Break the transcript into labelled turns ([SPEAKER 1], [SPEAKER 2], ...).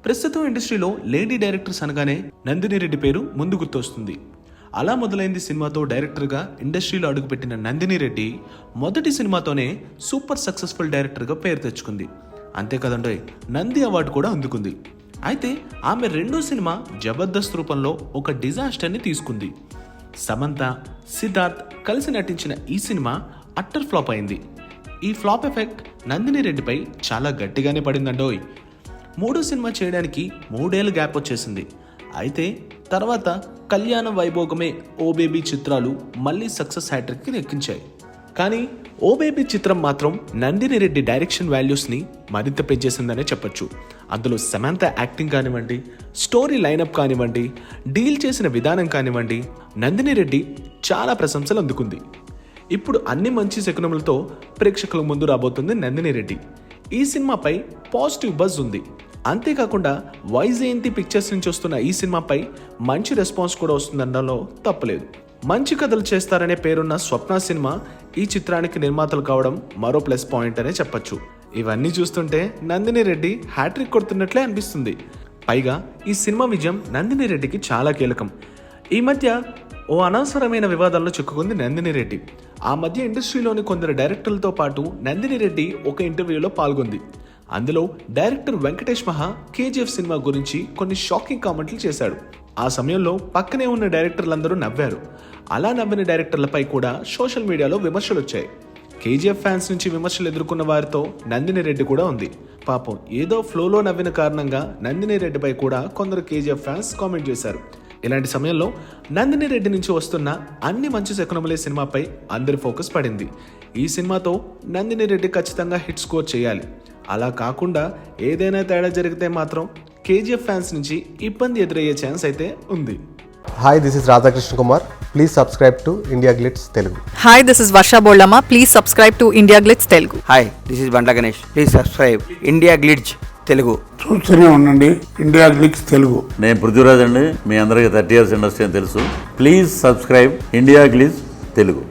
[SPEAKER 1] ప్రస్తుతం ఇండస్ట్రీలో lady directors అనగానే నందిని రెడ్డి పేరు ముందు గుర్తొస్తుంది. అలా మొదలైంది సినిమాతో డైరెక్టర్గా ఇండస్ట్రీలో అడుగుపెట్టిన నందిని రెడ్డి మొదటి సినిమాతోనే సూపర్ సక్సెస్ఫుల్ డైరెక్టర్గా పేరు తెచ్చుకుంది. అంతేకాదండోయ్, నంది అవార్డు కూడా అందుకుంది. అయితే ఆమె రెండో సినిమా జబర్దస్త్ రూపంలో ఒక డిజాస్టర్ని తీసుకుంది. సమంత, సిద్ధార్థ్ కలిసి నటించిన ఈ సినిమా అట్టర్ ఫ్లాప్ అయింది. ఈ ఫ్లాప్ ఎఫెక్ట్ నందిని రెడ్డిపై చాలా గట్టిగానే పడిందండోయ్. మూడో సినిమా చేయడానికి 3 ఏళ్ళ గ్యాప్ వచ్చేసింది. అయితే తర్వాత కళ్యాణ వైభోగమే, ఓ బేబీ చిత్రాలు మళ్ళీ సక్సెస్ హ్యాట్రిక్కి ఎక్కించాయి. కానీ ఓ బేబీ చిత్రం మాత్రం నందిని రెడ్డి డైరెక్షన్ వాల్యూస్ని మరింత పెంచేసిందనే చెప్పొచ్చు. అందులో సమంత యాక్టింగ్ కానివ్వండి, స్టోరీ లైనప్ కానివ్వండి, డీల్ చేసిన విధానం కానివ్వండి, నందిని రెడ్డి చాలా ప్రశంసలు అందుకుంది. ఇప్పుడు అన్ని మంచి శకునములతో ప్రేక్షకుల ముందు రాబోతుంది నందిని రెడ్డి. ఈ సినిమాపై పాజిటివ్ బజ్ ఉంది. అంతేకాకుండా వైజయంతి పిక్చర్స్ నుంచి వస్తున్న ఈ సినిమాపై మంచి రెస్పాన్స్ కూడా వస్తుందనడంలో తప్పలేదు. మంచి కథలు చేస్తారనే పేరున్న స్వప్న సినిమా ఈ చిత్రానికి నిర్మాతలు కావడం మరో ప్లస్ పాయింట్ అనే చెప్పొచ్చు. ఇవన్నీ చూస్తుంటే నందిని రెడ్డి హ్యాట్రిక్ కొడుతున్నట్లే అనిపిస్తుంది. పైగా ఈ సినిమా విజయం నందిని రెడ్డికి చాలా కీలకం. ఈ మధ్య ఓ అనవసరమైన వివాదాల్లో చిక్కుకుంది నందిని రెడ్డి. ఆ మధ్య ఇండస్ట్రీలోని కొందరు డైరెక్టర్లతో పాటు నందిని రెడ్డి ఒక ఇంటర్వ్యూలో పాల్గొంది. అందులో డైరెక్టర్ వెంకటేష్ మహా కేజీఎఫ్ సినిమా గురించి కొన్ని షాకింగ్ కామెంట్లు చేశాడు. ఆ సమయంలో పక్కనే ఉన్న డైరెక్టర్లందరూ నవ్వారు. అలా నవ్విన డైరెక్టర్లపై కూడా సోషల్ మీడియాలో విమర్శలు వచ్చాయి. కేజీఎఫ్ ఫ్యాన్స్ నుంచి విమర్శలు ఎదుర్కొన్న వారితో నందిని రెడ్డి కూడా ఉంది. పాపం ఏదో ఫ్లోలో నవ్విన కారణంగా నందిని రెడ్డిపై కూడా కొందరు కేజీఎఫ్ ఫ్యాన్స్ కామెంట్ చేశారు. ఇలాంటి సమయంలో నందిని రెడ్డి నుంచి వస్తున్న అన్ని మంచి శకునములే సినిమాపై అందరి ఫోకస్ పడింది. ఈ సినిమాతో నందిని రెడ్డి ఖచ్చితంగా హిట్ స్కోర్ చేయాలి. అలా కాకుండా ఏదైనా తేడా జరిగితే మాత్రం కేజీఎఫ్ ఫ్యాన్స్ నుంచి ఇబ్బంది ఎదురయ్యే ఛాన్స్ అయితే ఉంది.
[SPEAKER 2] Hi, this is Radhakrishna Kumar. Please subscribe to India glitz Telugu.
[SPEAKER 3] Hi, this is Varsha Bollamma. Please subscribe to India glitz Telugu.
[SPEAKER 4] Hi, this is Bandla Ganesh. Please subscribe India glitz Telugu.
[SPEAKER 5] చూస్తూనే ఉండండి ఇండియా గ్లిట్స్ తెలుగు.
[SPEAKER 6] నేను పృథ్వీరాజ్ అండి. మీ అందరికీ 30 years ఇండస్ట్రీ అని తెలుసు. Please subscribe India glitz Telugu.